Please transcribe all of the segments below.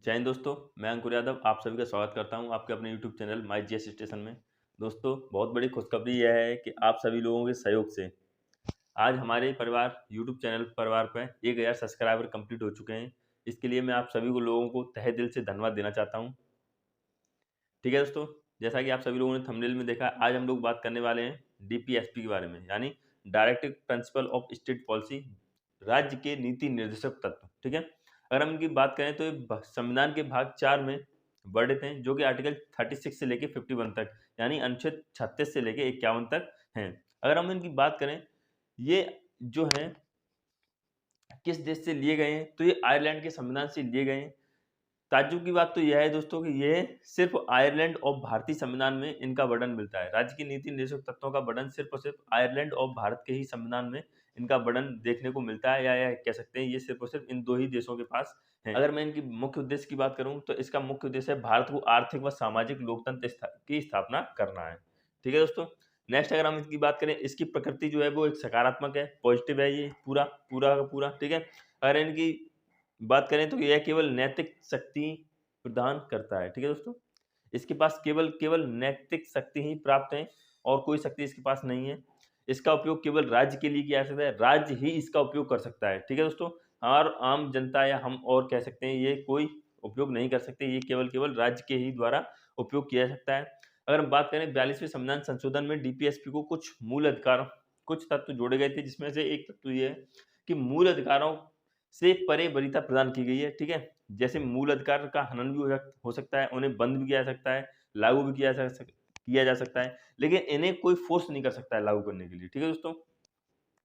जय हिंद दोस्तों, मैं अंकुर यादव आप सभी का स्वागत करता हूं आपके अपने YouTube channel my GS station में। दोस्तों, बहुत बड़ी खुशखबरी यह है कि आप सभी लोगों के सहयोग से आज हमारे परिवार यूट्यूब चैनल परिवार पर 1000 सब्सक्राइबर कंप्लीट हो चुके हैं। इसके लिए मैं आप सभी को लोगों को तहे दिल से धन्यवाद देना चाहता हूं। ठीक है दोस्तों, जैसा कि आप सभी लोगों ने थंबनेल में देखा, आज हम लोग बात करने वाले हैं डीपीएसपी के बारे में, यानी directive principle of state policy, राज्य के नीति निर्देशक तत्व। ठीक है, अगर हम इनकी बात करें तो ये संविधान के भाग 4 में वर्णित हैं, जो कि आर्टिकल 36 से लेके 51 तक, यानी अनुच्छेद 36 से लेके 51 तक हैं। अगर हम इनकी बात करें, ये जो हैं किस देश से लिए गए हैं, तो ये आयरलैंड के संविधान से लिए गए हैं। ताज्जुब की बात तो यह है दोस्तों कि यह सिर्फ आयरलैंड और भारतीय संविधान में इनका वर्णन मिलता है। राज्य की नीति निर्देशक तत्वों का वर्णन सिर्फ और सिर्फ आयरलैंड और भारत के ही संविधान में इनका वर्णन देखने को मिलता है, या कह सकते हैं ये सिर्फ और सिर्फ इन दो ही देशों के पास है। अगर मैं इनकी मुख्य उद्देश्य की बात करूं तो इसका मुख्य उद्देश्य है भारत को आर्थिक व सामाजिक लोकतंत्र की स्थापना करना है। ठीक है दोस्तों, नेक्स्ट अगर हम इसकी बात करें, इसकी प्रकृति जो है वो एक सकारात्मक है, पॉजिटिव है, ये पूरा पूरा का पूरा। ठीक है, अगर इनकी बात करें तो यह केवल नैतिक शक्ति प्रदान करता है। ठीक है दोस्तों, इसके पास केवल नैतिक शक्ति ही प्राप्त है और कोई शक्ति इसके पास नहीं है। इसका उपयोग केवल राज्य के लिए किया जा सकता है, राज्य ही इसका उपयोग कर सकता है। ठीक है दोस्तों, और आम जनता या हम और कह सकते हैं ये कोई उपयोग नहीं कर सकते, ये केवल राज्य के ही द्वारा उपयोग किया जा सकता है। अगर हम बात करें 42वें संविधान संशोधन में डीपीएसपी को कुछ तत्व जोड़े गए थे, जिसमें से एक तत्व ये है कि मूल अधिकारों से परे वरीयता प्रदान की गई है। ठीक है, जैसे मूल अधिकार का हनन भी हो सकता है, उन्हें बंद भी किया जा सकता है, लागू भी किया जा सकता है, लेकिन इन्हें कोई फोर्स नहीं कर सकता है लागू करने के लिए। ठीक है दोस्तों,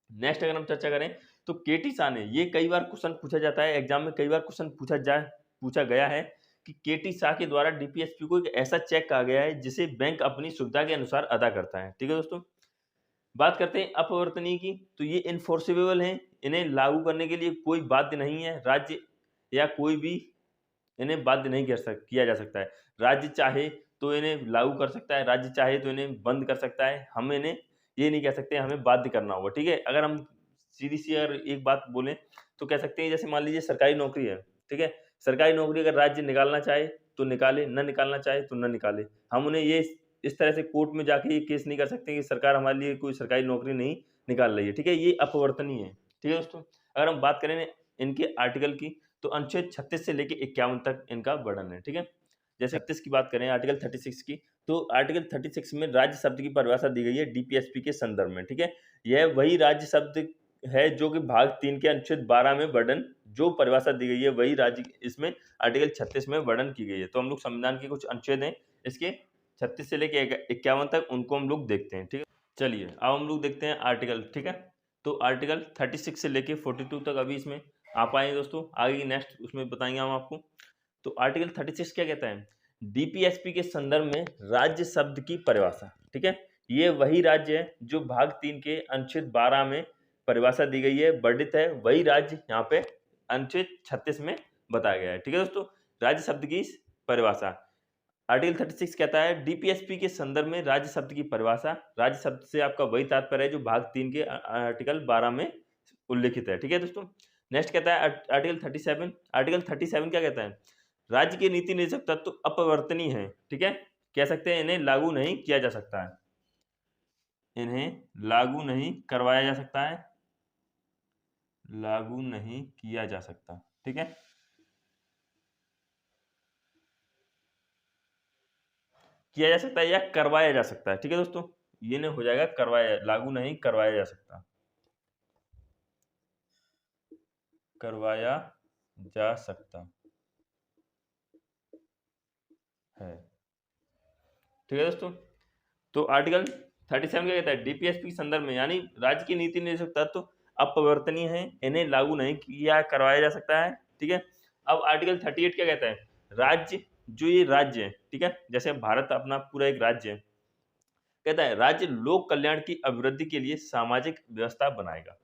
नेक्स्ट अगर हम चर्चा करें तो केटी शाह ने, ये कई बार क्वेश्चन पूछा जाता है एग्जाम में, कई बार क्वेश्चन पूछा गया है कि केटी शाह के द्वारा डीपीएसपी को एक ऐसा चेक कहा गया है जिसे बैंक अपनी सुविधा के अनुसार अदा करता है। ठीक है दोस्तों, बात करते हैं अपवर्तनीय की, तो ये इनफोर्सेबल हैं, इन्हें लागू करने के लिए कोई बाध्य नहीं है, राज्य या कोई भी इन्हें बाध्य नहीं किया जा सकता है। राज्य चाहे तो इन्हें लागू कर सकता है, राज्य चाहे तो इन्हें बंद कर सकता है, हम इन्हें ये नहीं कह सकते हमें बाध्य करना होगा। ठीक है, अगर हम सीधी सी अगर एक बात बोलें तो कह सकते हैं, जैसे मान लीजिए सरकारी नौकरी है। ठीक है, सरकारी नौकरी अगर राज्य निकालना चाहे तो निकाले, न निकालना चाहे तो न निकाले। हम उन्हें ये इस तरह से कोर्ट में जाके ये केस नहीं कर सकते कि सरकार हमारे लिए कोई सरकारी नौकरी नहीं निकाल रही है। ठीक है, ये अपवर्तनीय है। ठीक है दोस्तों, अगर हम बात करें इनके आर्टिकल की, तो अनुच्छेद 36 से लेके 51 तक इनका वर्णन है। ठीक है, जैसे 36 की बात करें, आर्टिकल 36 की, तो आर्टिकल 36 में राज्य शब्द की परिभाषा दी गई है डीपीएसपी के संदर्भ में। ठीक है, यह वही राज्य शब्द है जो कि भाग 3 के अनुच्छेद 12 में वर्णन, जो परिभाषा दी गई है वही राज्य इसमें आर्टिकल 36 में वर्णन की गई है। तो हम लोग संविधान के कुछ अनुच्छेद हैं इसके 36 से लेके 51 तक, उनको हम लोग देखते हैं। ठीक है, चलिए अब हम लोग देखते हैं आर्टिकल। ठीक है, तो आर्टिकल 36 से लेके 42 तक अभी इसमें आप आए दोस्तों, आगे की नेक्स्ट उसमें बताएंगे हम आपको। तो आर्टिकल 36 क्या कहता है, डीपीएसपी के संदर्भ में राज्य शब्द की परिभाषा। ठीक है, ये वही राज्य है जो भाग 3 के अनुच्छेद 12 में परिभाषा दी गई है, वर्णित है, वही राज्य यहाँ पे अनुच्छेद 36 में बताया गया है। ठीक है दोस्तों, राज्य शब्द की परिभाषा आर्टिकल 36 कहता है, डीपीएसपी के संदर्भ में राज्य शब्द की परिभाषा, राज्य शब्द से आपका वही तात्पर्य है जो भाग 3 के आर्टिकल 12 में उल्लेखित है। ठीक है दोस्तों, नेक्स्ट कहता है आर्टिकल 37। आर्टिकल 37 क्या कहता है, राज्य के नीति निर्देशक तत्व अपवर्तनीय है। ठीक है, कह सकते हैं इन्हें लागू नहीं किया जा सकता है, इन्हें लागू नहीं करवाया जा सकता है, लागू नहीं किया जा सकता। ठीक है, किया जा सकता है या करवाया जा सकता है। ठीक है दोस्तों, ये नहीं हो जाएगा करवाया, लागू नहीं करवाया जा सकता, करवाया जा सकता है। ठीक है दोस्तों, तो आर्टिकल 37 क्या कहता है, डीपीएसपी के संदर्भ में, यानी राज्य की नीति निर्देशक तत्व अपरिवर्तनीय है, इन्हें लागू नहीं किया करवाया जा सकता है। ठीक है, अब आर्टिकल 38 क्या कहता है, राज्य, जो ये राज्य है, ठीक है, जैसे भारत अपना पूरा एक राज्य है, कहता है राज्य लोक कल्याण की अभिवृद्धि के लिए सामाजिक व्यवस्था बनाएगा।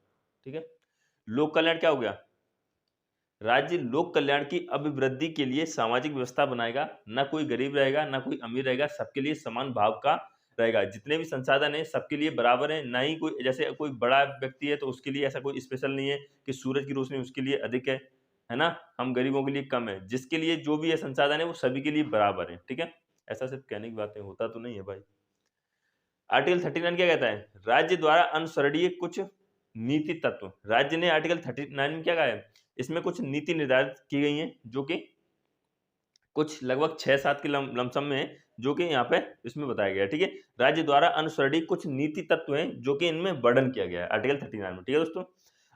ठीक है, लोक कल्याण क्या हो गया, राज्य लोक कल्याण की अभिवृद्धि के लिए सामाजिक व्यवस्था बनाएगा, ना कोई गरीब रहेगा ना कोई अमीर रहेगा, सबके लिए समान भाव का रहेगा, जितने भी संसाधन है सबके लिए बराबर है, ना ही कोई जैसे कोई बड़ा व्यक्ति है तो उसके लिए ऐसा कोई स्पेशल नहीं है कि सूरज की रोशनी उसके लिए अधिक है, है ना, हम गरीबों के लिए कम है, जिसके लिए जो भी है संसाधन है वो सभी के लिए बराबर है, ठीक है। ऐसा सिर्फ कहने की बातें, होता तो नहीं है भाई। आर्टिकल 39 क्या कहता है? राज्य द्वारा अनुसरणीय कुछ नीति तत्व। राज्य ने आर्टिकल 39 में क्या कहा है? इसमें कुछ नीति निर्धारित की गई हैं, जो कि कुछ लगभग 6-7 के लमसम में है, जो कि यहाँ पे इसमें बताया गया है, ठीक है। राज्य द्वारा अनुसरणीय कुछ नीति तत्व हैं, जो कि इनमें वर्णन किया गया है आर्टिकल 39 में, ठीक है दोस्तों।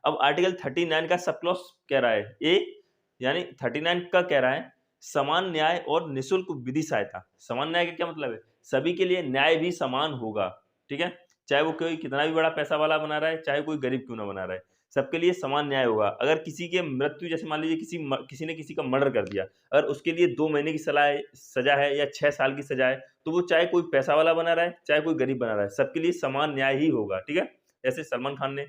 अब आर्टिकल 39 का सब क्लॉज कह रहा है ए, यानी 39 का कह रहा है समान न्याय और निःशुल्क विधि सहायता। समान न्याय का क्या मतलब है? सभी के लिए न्याय भी समान होगा, ठीक है। चाहे वो कोई कितना भी बड़ा पैसा वाला बना रहा है, चाहे कोई गरीब क्यों ना बना रहा है, सबके लिए समान न्याय होगा। अगर किसी की मृत्यु, जैसे मान लीजिए किसी ने किसी का मर्डर कर दिया, अगर उसके लिए 2 महीने की सजा है या 6 साल की सजा है, तो वो चाहे कोई पैसा वाला बना रहा है, चाहे कोई गरीब बना रहा है, सबके लिए समान न्याय ही होगा, ठीक है। जैसे सलमान खान ने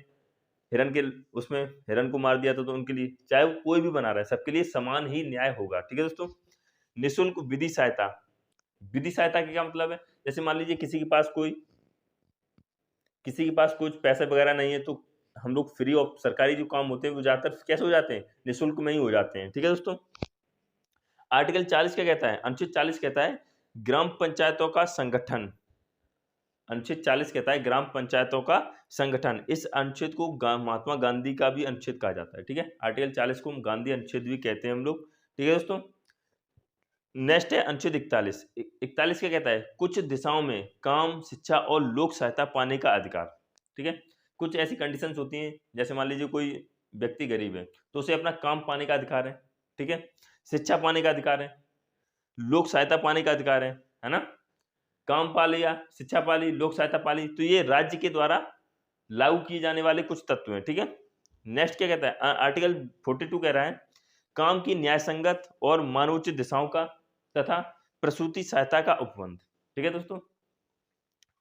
उसमें हिरन को मार दिया था, तो उनके लिए, चाहे वो कोई भी बना रहा है, सबके लिए समान ही न्याय होगा, ठीक है दोस्तों। निःशुल्क विधि सहायता। विधि सहायता का क्या मतलब है? जैसे मान लीजिए किसी के पास कुछ पैसे वगैरह नहीं है, तो हम लोग फ्री ऑफ, सरकारी जो काम होते हैं वो ज्यादातर कैसे हो जाते हैं? निःशुल्क में ही हो जाते हैं, ठीक है दोस्तों। आर्टिकल 40 क्या कहता है? अनुच्छेद 40 कहता है ग्राम पंचायतों का संगठन। अनुच्छेद 40 कहता है ग्राम पंचायतों का संगठन। इस अनुच्छेद को महात्मा गांधी का भी अनुच्छेद कहा जाता है, ठीक है। आर्टिकल 40 को गांधी अनुच्छेद भी कहते हैं हम लोग, ठीक है दोस्तों। नेक्स्ट है अनुच्छेद 41। 41 क्या कहता है? कुछ दिशाओं में काम, शिक्षा और लोक सहायता पाने का अधिकार, ठीक है। कुछ ऐसी कंडीशंस होती हैं, जैसे मान लीजिए कोई व्यक्ति गरीब है, तो उसे अपना काम पाने का अधिकार है, ठीक है। शिक्षा पाने का अधिकार है, लोक सहायता पाने का अधिकार है ना। काम पा लिया, शिक्षा पा ली, लोक सहायता पा ली, तो ये राज्य के द्वारा लागू किए जाने वाले कुछ तत्व हैं, ठीक है। नेक्स्ट क्या कहता है? आर्टिकल 42 कह रहा है काम की न्यायसंगत और मानवोचित दिशाओं का तथा प्रसूति सहायता का उपबंध, ठीक है दोस्तों।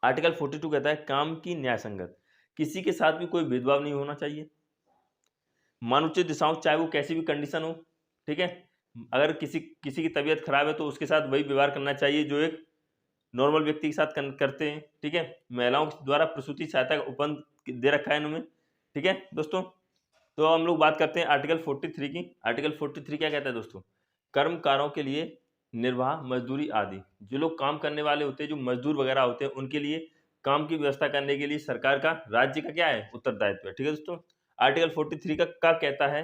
आर्टिकल 42 कहता है काम की न्यायसंगत, किसी के साथ भी कोई भेदभाव नहीं होना चाहिए। मानवोचित दिशाओं, चाहे वो कैसी भी कंडीशन हो, ठीक है। अगर किसी की तबीयत खराब है, तो उसके साथ वही व्यवहार करना चाहिए जो एक नॉर्मल व्यक्ति के साथ करते हैं, ठीक है। महिलाओं द्वारा प्रसूति सहायता का उपबंध दे रखा है इन्होंने, ठीक है दोस्तों। तो हम लोग बात करते हैं आर्टिकल 43 की। आर्टिकल 43 क्या कहता है दोस्तों? कर्मकारों के लिए निर्वाह, मजदूरी आदि। जो लोग काम करने वाले होते हैं, जो मजदूर वगैरह होते हैं, उनके लिए काम की व्यवस्था करने के लिए सरकार का, राज्य का क्या है? उत्तरदायित्व है, ठीक है दोस्तों। आर्टिकल 43 का कहता है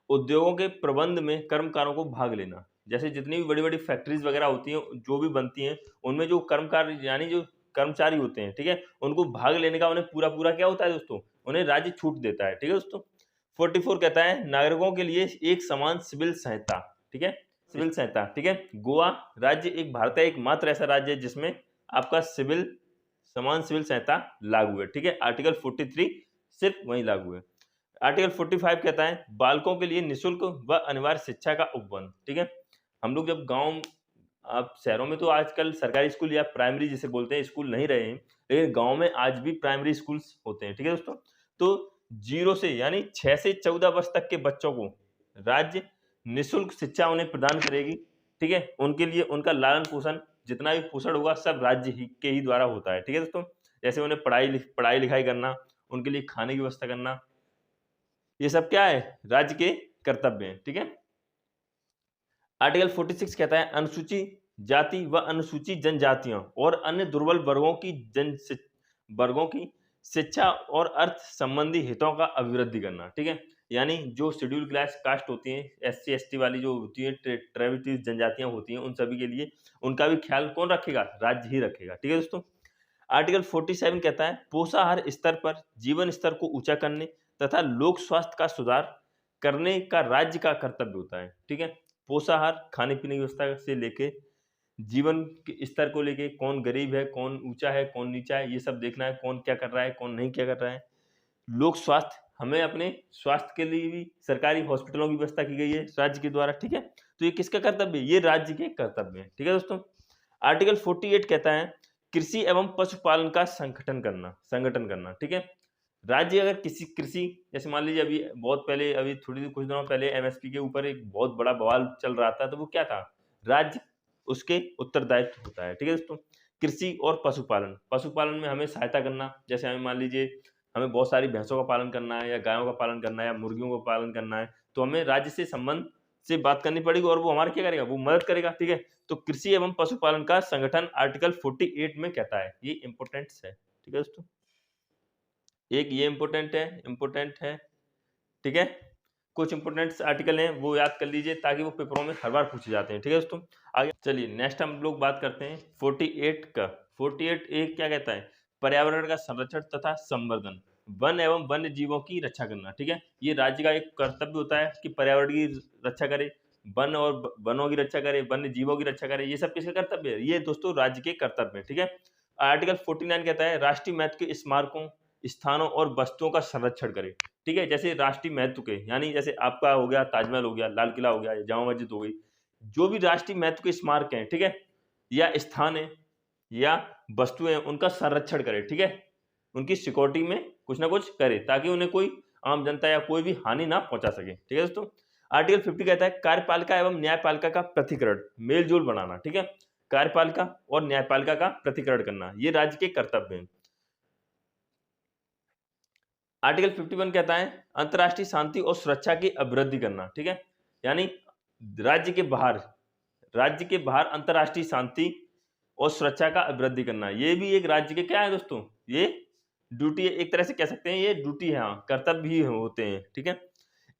उद्योगों के प्रबंध में कर्मकारों को भाग लेना। जैसे जितनी भी बड़ी बड़ी फैक्ट्रीज वगैरह होती हैं, जो भी बनती हैं, उनमें जो कर्मकार यानी जो कर्मचारी होते हैं, ठीक है, उनको भाग लेने का उन्हें पूरा पूरा क्या होता है दोस्तों? उन्हें राज्य छूट देता है, ठीक है दोस्तों। 44 कहता है नागरिकों के लिए एक समान सिविल सहायता, ठीक है, सिविल सहायता, ठीक है। गोवा राज्य एक भारत का एकमात्र ऐसा राज्य है जिसमें आपका समान सिविल सहायता लागू है, ठीक है। आर्टिकल 43 सिर्फ वहीं लागू है। आर्टिकल 45 कहता है बालकों के लिए निःशुल्क व अनिवार्य शिक्षा का उपबंध, ठीक है। हम लोग जब गांव, आप शहरों में तो आजकल सरकारी स्कूल या प्राइमरी जिसे बोलते हैं स्कूल नहीं रहे हैं, लेकिन गांव में आज भी प्राइमरी स्कूल्स होते हैं, ठीक है दोस्तों। तो 0 से यानी 6 से 14 वर्ष तक के बच्चों को राज्य निःशुल्क शिक्षा उन्हें प्रदान करेगी, ठीक है। उनके लिए उनका लालन पोषण, जितना भी पोषण होगा, सब राज्य के ही द्वारा होता है, ठीक है दोस्तों। जैसे उन्हें पढ़ाई लिखाई करना, उनके लिए खाने की व्यवस्था करना, ये सब क्या है? राज्य के कर्तव्य हैं, ठीक है। आर्टिकल 46 कहता है अनुसूचित जाति व अनुसूचित जनजातियों और अन्य दुर्बल वर्गों की शिक्षा और अर्थ संबंधी हितों का अभिवृद्धि करना, ठीक है। यानी जो शेड्यूल क्लास कास्ट होती हैं, SC ST वाली जो होती है, ट्राइबल जनजातियां होती हैं, उन सभी के लिए उनका भी ख्याल कौन रखेगा? राज्य ही रखेगा, ठीक है दोस्तों। आर्टिकल 47 कहता है पोषाहार स्तर पर जीवन स्तर को ऊंचा करने तथा लोक स्वास्थ्य का सुधार करने का राज्य का कर्तव्य होता है, ठीक है। पोषाहार, खाने पीने की व्यवस्था से लेके जीवन के स्तर को लेके, कौन गरीब है, कौन ऊंचा है, कौन नीचा है, ये सब देखना है, कौन क्या कर रहा है, कौन नहीं क्या कर रहा है। लोक स्वास्थ्य, हमें अपने स्वास्थ्य के लिए भी सरकारी हॉस्पिटलों की व्यवस्था की गई है राज्य के द्वारा, ठीक है। तो ये किसका कर्तव्य है? ये राज्य के कर्तव्य है, ठीक है दोस्तों। आर्टिकल 48 कहता है कृषि एवं पशुपालन का संगठन करना, ठीक है। राज्य अगर किसी कृषि, जैसे मान लीजिए अभी बहुत पहले, अभी कुछ दिनों पहले MSP के ऊपर एक बहुत बड़ा बवाल चल रहा था, तो वो क्या था? राज्य उसके उत्तरदायित्व होता है, ठीक है दोस्तों। कृषि और पशुपालन में हमें सहायता करना, जैसे हमें मान लीजिए हमें बहुत सारी भैंसों का पालन करना है या गायों का पालन करना है या मुर्गियों का पालन करना है, तो हमें राज्य से संबंध से बात करनी पड़ेगी और वो हमारी क्या करेगा, वो मदद करेगा, ठीक है। तो कृषि एवं पशुपालन का संगठन आर्टिकल 48 में कहता है, ये इंपोर्टेंट है, ठीक है दोस्तों। एक ये इंपोर्टेंट है, ठीक है। कुछ इंपोर्टेंट आर्टिकल हैं वो याद कर लीजिए ताकि वो पेपरों में हर बार पूछे जाते हैं, ठीक है दोस्तों। आगे चलिए नेक्स्ट हम लोग बात करते हैं 48 का। 48 एक क्या कहता है, पर्यावरण का संरक्षण तथा संवर्धन, वन एवं वन्य जीवों की रक्षा करना, ठीक है। ये राज्य का एक कर्तव्य होता है कि पर्यावरण की रक्षा करे, वन और वनों की रक्षा करे, वन्य जीवों की रक्षा करे, ये सब किसका कर्तव्य है, ये दोस्तों राज्य के कर्तव्य है, ठीक है। आर्टिकल 49 कहता है राष्ट्रीय महत्व के स्मारकों, स्थानों और वस्तुओं का संरक्षण करे, ठीक है। जैसे राष्ट्रीय महत्व के, यानी जैसे आपका हो गया ताजमहल हो गया, लाल किला हो गया, जामा मस्जिद हो गई, जो भी राष्ट्रीय महत्व के स्मारक हैं, ठीक है, या स्थान है या वस्तुएं हैं, उनका संरक्षण करे, ठीक है। उनकी सिक्योरिटी में कुछ ना कुछ करे ताकि उन्हें कोई आम जनता या कोई भी हानि ना पहुंचा सके, ठीक है दोस्तों। आर्टिकल 50 कहता है कार्यपालिका एवं न्यायपालिका का प्रतिकरण, मेलजोल बनाना, ठीक है। कार्यपालिका और न्यायपालिका का प्रतिकरण करना, ये राज्य के कर्तव्य हैं। आर्टिकल 51 कहता है अंतर्राष्ट्रीय शांति और सुरक्षा की अभिवृद्धि करना, ठीक है। यानी राज्य के बाहर अंतर्राष्ट्रीय शांति और सुरक्षा का अभिवृद्धि करना, ये भी एक राज्य के क्या है दोस्तों, ये ड्यूटी है, एक तरह से कह सकते हैं ये ड्यूटी है, हाँ, कर्तव्य भी होते हैं, ठीक है।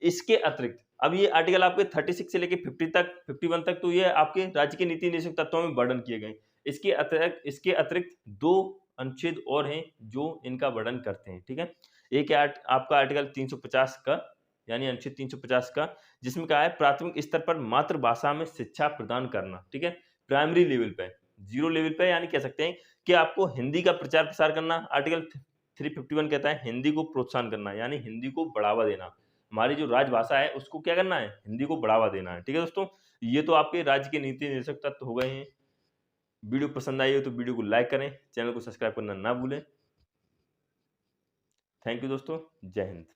इसके अतिरिक्त अब ये आर्टिकल आपके 36 से लेके 51 तक तो ये आपके राज्य के नीति निर्देशक तत्वों में वर्णन किए गए। इसके अतिरिक्त 2 अनुच्छेद और हैं जो इनका वर्णन करते हैं, ठीक है। एक है आपका आर्टिकल 350 का, यानी अनुच्छेद 350 का, जिसमें कहा है प्राथमिक स्तर पर मातृभाषा में शिक्षा प्रदान करना, ठीक है। प्राइमरी लेवल पे, 0 लेवल पे, यानी कह सकते हैं कि आपको हिंदी का प्रचार प्रसार करना। आर्टिकल 351 कहता है हिंदी को प्रोत्साहन करना, यानी हिंदी को बढ़ावा देना। हमारी जो राजभाषा है उसको क्या करना है, हिंदी को बढ़ावा देना है, ठीक है दोस्तों। ये तो आपके राज्य के नीति निर्देशक तत्व हो गए हैं। वीडियो पसंद आई हो तो वीडियो को लाइक करें, चैनल को सब्सक्राइब करना ना भूलें। थैंक यू दोस्तों, जय हिंद।